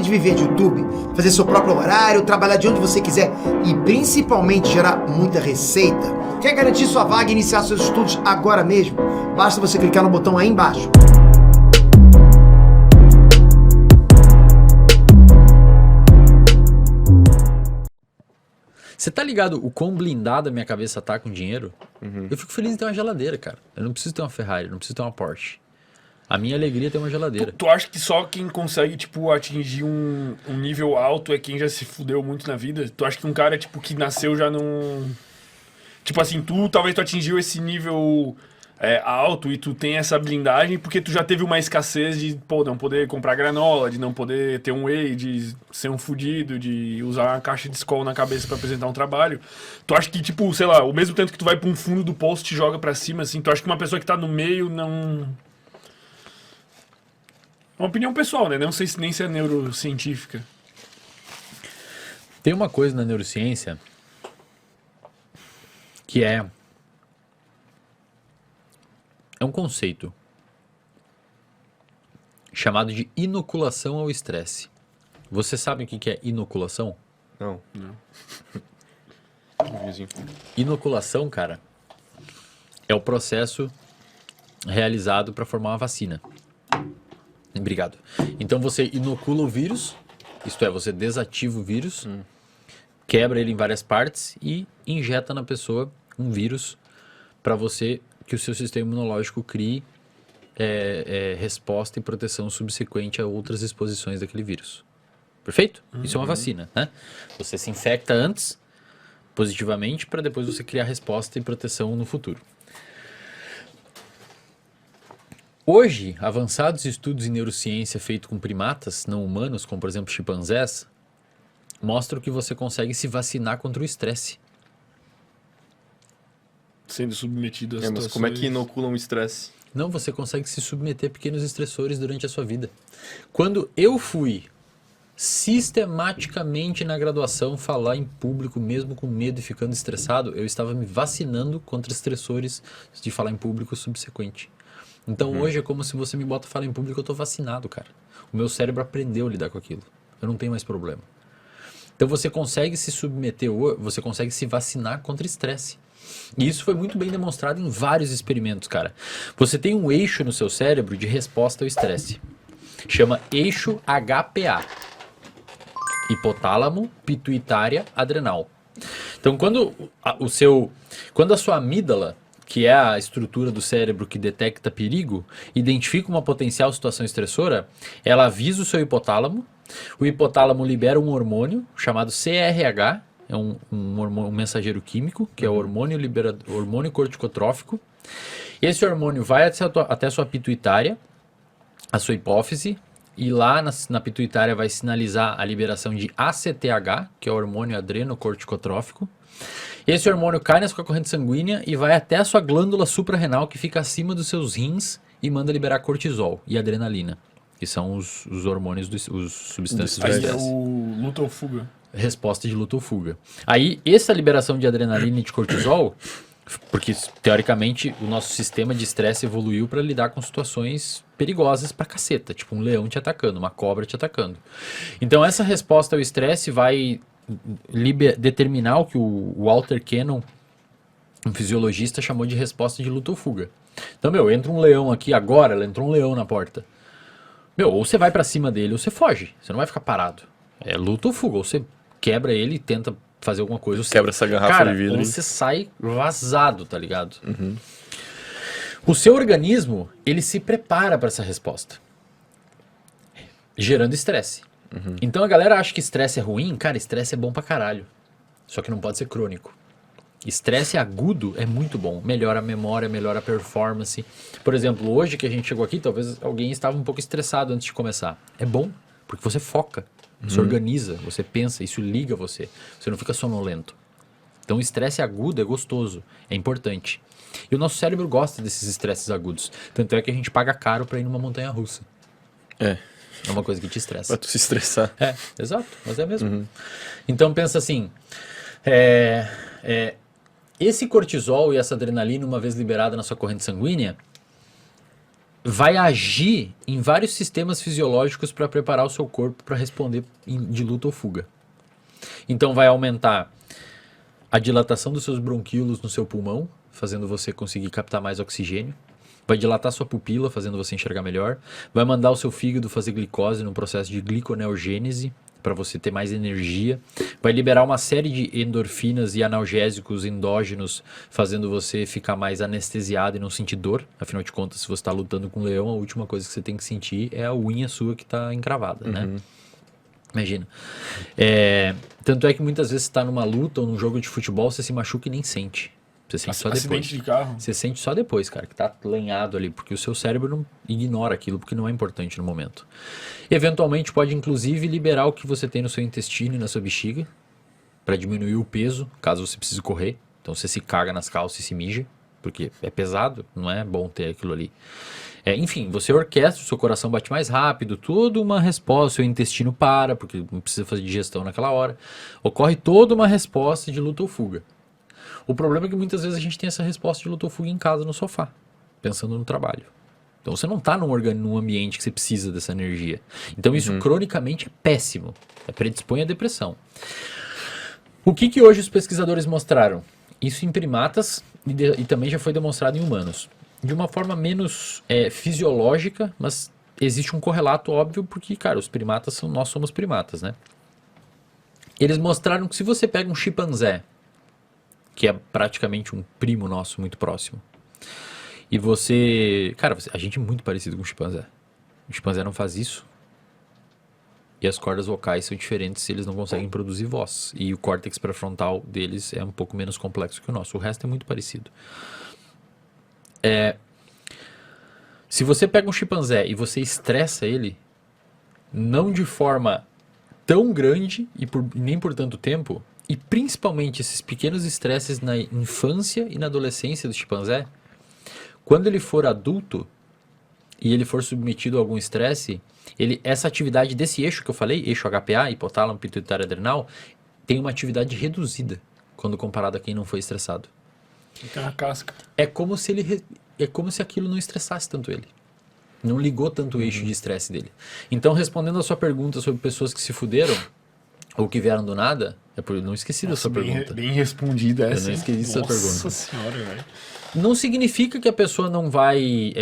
de viver de YouTube, fazer seu próprio horário, trabalhar de onde você quiser e principalmente gerar muita receita? Quer garantir sua vaga e iniciar seus estudos agora mesmo? Basta você clicar no botão aí embaixo. Você tá ligado o quão blindada a minha cabeça tá com dinheiro? Eu fico feliz em ter uma geladeira, cara. Eu não preciso ter uma Ferrari, eu não preciso ter uma Porsche. A minha alegria é ter uma geladeira. Tu acha que só quem consegue, tipo, atingir um nível alto é quem já se fudeu muito na vida? Tu acha que um cara, tipo, que nasceu já não... Tipo assim, talvez tu atingiu esse nível alto e tu tem essa blindagem porque tu já teve uma escassez de, pô, não poder comprar granola, de não poder ter um whey, de ser um fudido, de usar uma caixa de Skol na cabeça pra apresentar um trabalho. Tu acha que, tipo, sei lá, o mesmo tanto que tu vai pra um fundo do poço te joga pra cima, assim, tu acha que uma pessoa que tá no meio não... É uma opinião pessoal, né? Não sei nem se é neurocientífica. Tem uma coisa na neurociência que é um conceito chamado de inoculação ao estresse. Você sabe o que é inoculação? Não. Inoculação, cara, é o processo realizado para formar uma vacina. Obrigado. Então você inocula o vírus, isto é, você desativa o vírus, quebra ele em várias partes e injeta na pessoa um vírus para você que o seu sistema imunológico crie resposta e proteção subsequente a outras exposições daquele vírus. Perfeito? Isso é uma vacina, né? Você se infecta antes, positivamente, para depois você criar resposta e proteção no futuro. Hoje, avançados estudos em neurociência feitos com primatas não humanos, como por exemplo chimpanzés, mostram que você consegue se vacinar contra o estresse. Sendo submetido a situações... Mas como é que inoculam o estresse? Não, você consegue se submeter a pequenos estressores durante a sua vida. Quando eu fui sistematicamente na graduação falar em público, mesmo com medo e ficando estressado, eu estava me vacinando contra estressores de falar em público subsequente. Então hoje é como se você me bota a falar em público, eu tô vacinado, cara. O meu cérebro aprendeu a lidar com aquilo. Eu não tenho mais problema. Então você consegue se submeter, você consegue se vacinar contra estresse. E isso foi muito bem demonstrado em vários experimentos, cara. Você tem um eixo no seu cérebro de resposta ao estresse. Chama eixo HPA. Hipotálamo, pituitária, adrenal. Então quando a sua amígdala, que é a estrutura do cérebro que detecta perigo, identifica uma potencial situação estressora, ela avisa o seu hipotálamo. O hipotálamo libera um hormônio chamado CRH, é um mensageiro químico, que é o hormônio corticotrófico. Esse hormônio vai até a sua pituitária, a sua hipófise, e lá na pituitária vai sinalizar a liberação de ACTH, que é o hormônio adrenocorticotrófico. Esse hormônio cai na sua corrente sanguínea e vai até a sua glândula suprarrenal, que fica acima dos seus rins, e manda liberar cortisol e adrenalina, que são os hormônios, os substâncias do Aí estresse. é o luta ou fuga. Resposta de luta ou fuga. Aí, essa liberação de adrenalina e de cortisol, porque teoricamente o nosso sistema de estresse evoluiu para lidar com situações perigosas pra caceta, tipo um leão te atacando, uma cobra te atacando. Então essa resposta ao estresse vai determinar o que o Walter Cannon, um fisiologista, chamou de resposta de luta ou fuga. Então, entra um leão aqui agora, entrou um leão na porta. Ou você vai pra cima dele ou você foge, você não vai ficar parado. É luta ou fuga, ou você quebra ele e tenta fazer alguma coisa. Você quebra essa garrafa de vidro. Ou você sai vazado, tá ligado? O seu organismo, ele se prepara para essa resposta, gerando estresse. Então a galera acha que estresse é ruim. Cara, estresse é bom pra caralho. Só que não pode ser crônico. Estresse agudo é muito bom. Melhora a memória, melhora a performance. Por exemplo, hoje que a gente chegou aqui, talvez alguém estava um pouco estressado antes de começar. É bom, porque você foca, você organiza, você pensa, isso liga você. Você não fica sonolento. Então o estresse agudo é gostoso, é importante. E o nosso cérebro gosta desses estresses agudos. Tanto é que a gente paga caro pra ir numa montanha-russa. É uma coisa que te estressa. Pra tu se estressar. Exato, mas é mesmo. Então pensa assim, esse cortisol e essa adrenalina, uma vez liberada na sua corrente sanguínea, vai agir em vários sistemas fisiológicos para preparar o seu corpo para responder de luta ou fuga. Então vai aumentar a dilatação dos seus bronquíolos no seu pulmão, fazendo você conseguir captar mais oxigênio. Vai dilatar sua pupila, fazendo você enxergar melhor. Vai mandar o seu fígado fazer glicose no processo de gliconeogênese, para você ter mais energia. Vai liberar uma série de endorfinas e analgésicos endógenos, fazendo você ficar mais anestesiado e não sentir dor. Afinal de contas, se você está lutando com um leão, a última coisa que você tem que sentir é a unha sua que está encravada, né? Imagina. Tanto é que muitas vezes você está numa luta ou num jogo de futebol, você se machuca e nem sente. Você sente só depois. Acidente de carro. Você sente só depois, cara, que tá lenhado ali, porque o seu cérebro não ignora aquilo, porque não é importante no momento. Eventualmente pode, inclusive, liberar o que você tem no seu intestino e na sua bexiga, para diminuir o peso, caso você precise correr. Então você se caga nas calças e se mija, porque é pesado, não é bom ter aquilo ali. Enfim, você orquestra, o seu coração bate mais rápido, toda uma resposta, seu intestino para, porque não precisa fazer digestão naquela hora. Ocorre toda uma resposta de luta ou fuga. O problema é que muitas vezes a gente tem essa resposta de luta ou fuga em casa, no sofá, pensando no trabalho. Então você não está num ambiente que você precisa dessa energia. Então isso cronicamente é péssimo. Predispõe à depressão. O que hoje os pesquisadores mostraram? Isso em primatas e também já foi demonstrado em humanos. De uma forma menos fisiológica, mas existe um correlato óbvio porque, cara, os primatas nós somos primatas, né? Eles mostraram que se você pega um chimpanzé, que é praticamente um primo nosso muito próximo, e você... Cara, a gente é muito parecido com o chimpanzé. O chimpanzé não faz isso. E as cordas vocais são diferentes se eles não conseguem produzir voz. E o córtex pré-frontal deles é um pouco menos complexo que o nosso. O resto é muito parecido. Se você pega um chimpanzé e você estressa ele, não de forma tão grande e nem por tanto tempo, e principalmente esses pequenos estresses na infância e na adolescência do chimpanzé, quando ele for adulto e ele for submetido a algum estresse, essa atividade desse eixo que eu falei, eixo HPA, hipotálamo, pituitário adrenal, tem uma atividade reduzida quando comparado a quem não foi estressado. Fica na casca. É como se aquilo não estressasse tanto ele. Não ligou tanto o eixo de estresse dele. Então, respondendo a sua pergunta sobre pessoas que se fuderam ou que vieram do nada, eu não esqueci da sua pergunta. Bem respondida essa. Eu não esqueci da sua pergunta. Nossa senhora, velho. Não significa que a pessoa não vai...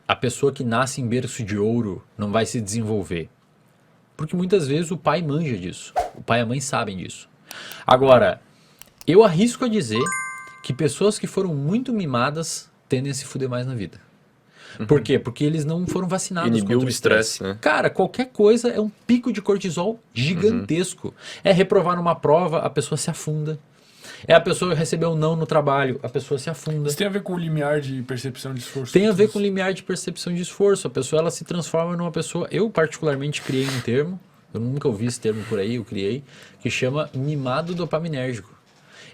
a pessoa que nasce em berço de ouro não vai se desenvolver. Porque muitas vezes o pai manja disso. O pai e a mãe sabem disso. Agora, eu arrisco a dizer que pessoas que foram muito mimadas tendem a se fuder mais na vida. Por quê? Porque eles não foram vacinados Inibiu contra o o estresse. estresse, né? Cara, qualquer coisa é um pico de cortisol gigantesco. É reprovar numa prova, a pessoa se afunda. É a pessoa receber um não no trabalho, a pessoa se afunda. Isso tem a ver com o limiar de percepção de esforço? Tem a ver com o limiar de percepção de esforço. A pessoa ela se transforma numa pessoa... Eu particularmente criei um termo, eu nunca ouvi esse termo por aí, eu criei, que chama mimado dopaminérgico.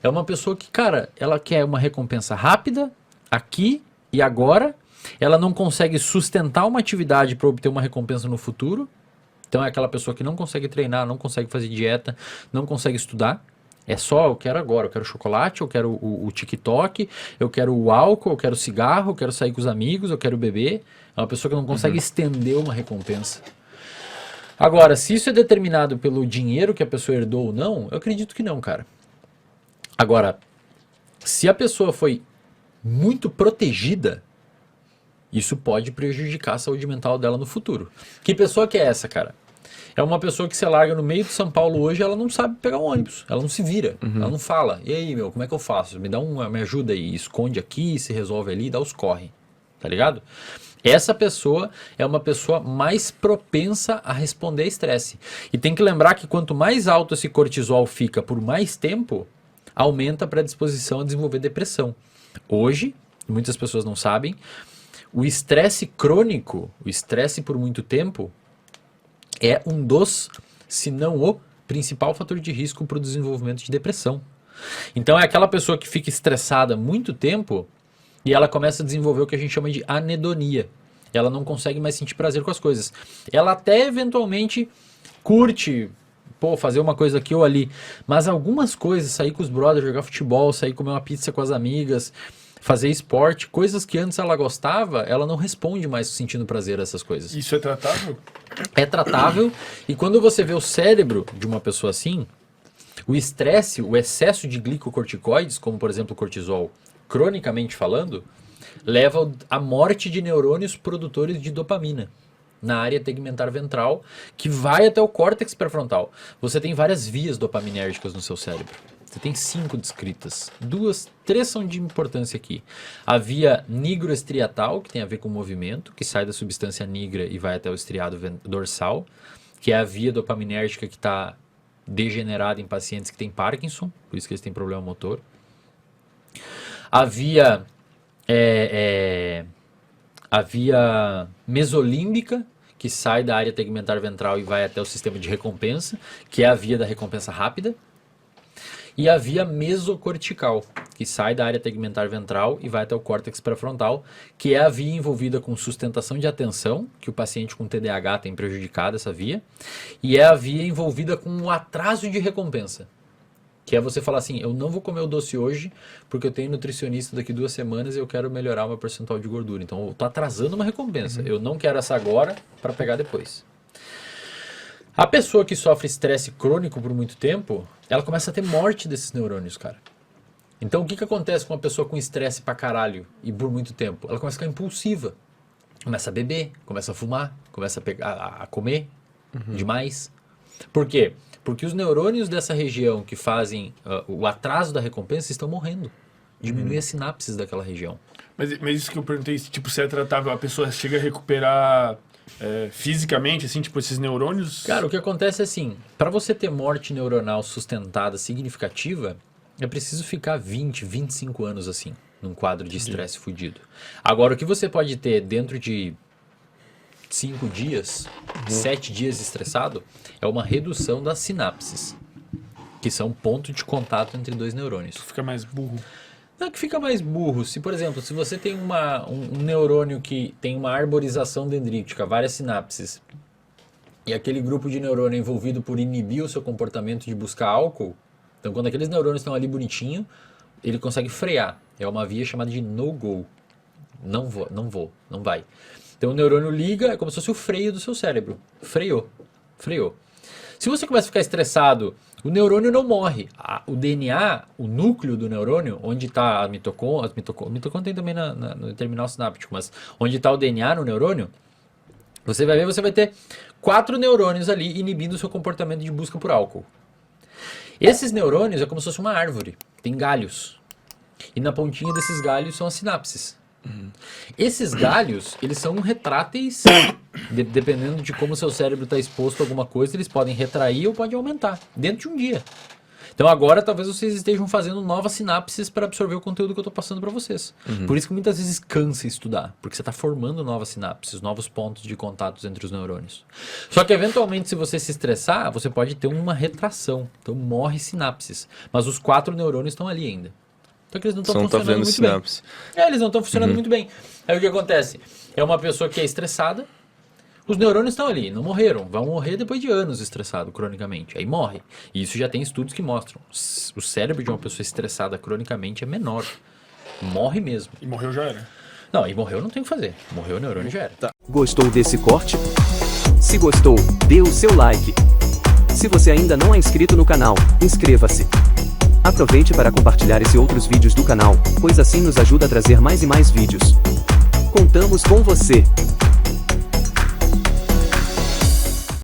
É uma pessoa que, cara, ela quer uma recompensa rápida, aqui e agora. Ela não consegue sustentar uma atividade para obter uma recompensa no futuro. Então é aquela pessoa que não consegue treinar, não consegue fazer dieta, não consegue estudar. É só, eu quero agora, eu quero chocolate, eu quero o TikTok, eu quero o álcool, eu quero cigarro, eu quero sair com os amigos, eu quero beber. É uma pessoa que não consegue estender uma recompensa. Agora, se isso é determinado pelo dinheiro que a pessoa herdou ou não, eu acredito que não, cara. Agora, se a pessoa foi muito protegida, isso pode prejudicar a saúde mental dela no futuro. Que pessoa que é essa, cara? É uma pessoa que você larga no meio de São Paulo hoje, ela não sabe pegar um ônibus, ela não se vira, ela não fala. E aí, meu, como é que eu faço? Me ajuda aí, esconde aqui, se resolve ali, dá os corre, tá ligado? Essa pessoa é uma pessoa mais propensa a responder a estresse. E tem que lembrar que quanto mais alto esse cortisol fica por mais tempo, aumenta a predisposição a desenvolver depressão. Hoje, muitas pessoas não sabem, o estresse crônico, o estresse por muito tempo, é um dos, se não o principal fator de risco para o desenvolvimento de depressão. Então é aquela pessoa que fica estressada muito tempo e ela começa a desenvolver o que a gente chama de anedonia. Ela não consegue mais sentir prazer com as coisas. Ela até eventualmente curte, fazer uma coisa aqui ou ali, mas algumas coisas, sair com os brothers, jogar futebol, sair comer uma pizza com as amigas, fazer esporte, coisas que antes ela gostava, ela não responde mais sentindo prazer a essas coisas. Isso é tratável? É tratável, e quando você vê o cérebro de uma pessoa assim, o estresse, o excesso de glicocorticoides, como por exemplo o cortisol, cronicamente falando, leva à morte de neurônios produtores de dopamina na área tegmentar ventral, que vai até o córtex pré-frontal. Você tem várias vias dopaminérgicas no seu cérebro. Você tem 5 descritas. 3 são de importância aqui. A via nigroestriatal, que tem a ver com o movimento, que sai da substância nigra e vai até o estriado dorsal, que é a via dopaminérgica que está degenerada em pacientes que têm Parkinson, por isso que eles têm problema motor. A via mesolímbica, que sai da área tegmentar ventral e vai até o sistema de recompensa, que é a via da recompensa rápida. E a via mesocortical, que sai da área tegmentar ventral e vai até o córtex pré-frontal, que é a via envolvida com sustentação de atenção, que o paciente com TDAH tem prejudicado essa via, e é a via envolvida com o atraso de recompensa, que é você falar assim, eu não vou comer o doce hoje porque eu tenho nutricionista daqui 2 semanas e eu quero melhorar o meu percentual de gordura. Então eu estou atrasando uma recompensa, eu não quero essa agora para pegar depois. A pessoa que sofre estresse crônico por muito tempo, ela começa a ter morte desses neurônios, cara. Então o que acontece com uma pessoa com estresse pra caralho e por muito tempo? Ela começa a ficar impulsiva, começa a beber, começa a fumar, começa a comer demais. Por quê? Porque os neurônios dessa região que fazem o atraso da recompensa estão morrendo. Diminui as sinapses daquela região. Mas isso que eu perguntei, tipo, se é tratável, a pessoa chega a recuperar fisicamente, assim, tipo, esses neurônios? Cara, o que acontece é assim, para você ter morte neuronal sustentada significativa, é preciso ficar 20, 25 anos assim, num quadro de estresse fudido. Agora, o que você pode ter dentro de 5 dias, 7 dias estressado, é uma redução das sinapses, que são ponto de contato entre 2 neurônios. Fica mais burro. Não é que fica mais burro. Se, por exemplo, se você tem um neurônio que tem uma arborização dendrítica, várias sinapses, e aquele grupo de neurônio é envolvido por inibir o seu comportamento de buscar álcool, então quando aqueles neurônios estão ali bonitinho, ele consegue frear. É uma via chamada de no-go. Não vai. Então o neurônio liga, é como se fosse o freio do seu cérebro. Freou. Se você começa a ficar estressado, o neurônio não morre. O DNA, o núcleo do neurônio, onde está a mitocôndria tem também no terminal sináptico, mas onde está o DNA no neurônio, você vai ter 4 neurônios ali inibindo o seu comportamento de busca por álcool. Esses neurônios é como se fosse uma árvore, tem galhos. E na pontinha desses galhos são as sinapses. Esses galhos, eles são retráteis, dependendo de como o seu cérebro está exposto a alguma coisa, eles podem retrair ou podem aumentar, dentro de um dia. Então agora talvez vocês estejam fazendo novas sinapses para absorver o conteúdo que eu estou passando para vocês. Por isso que muitas vezes cansa estudar, porque você está formando novas sinapses, novos pontos de contatos entre os neurônios. Só que eventualmente se você se estressar, você pode ter uma retração, então morre sinapses, mas os 4 neurônios estão ali ainda. Só que eles não estão funcionando muito sinapse. bem. Eles não estão funcionando muito bem. Aí o que acontece? É uma pessoa que é estressada, os neurônios estão ali, não morreram. Vão morrer depois de anos estressado cronicamente. Aí morre. E isso já tem estudos que mostram. O cérebro de uma pessoa estressada cronicamente é menor. Morre mesmo. E morreu já era. Não, e morreu não tem o que fazer. Morreu o neurônio já era. Gostou desse corte? Se gostou, dê o seu like. Se você ainda não é inscrito no canal, inscreva-se. Aproveite para compartilhar esse e outros vídeos do canal, pois assim nos ajuda a trazer mais e mais vídeos. Contamos com você!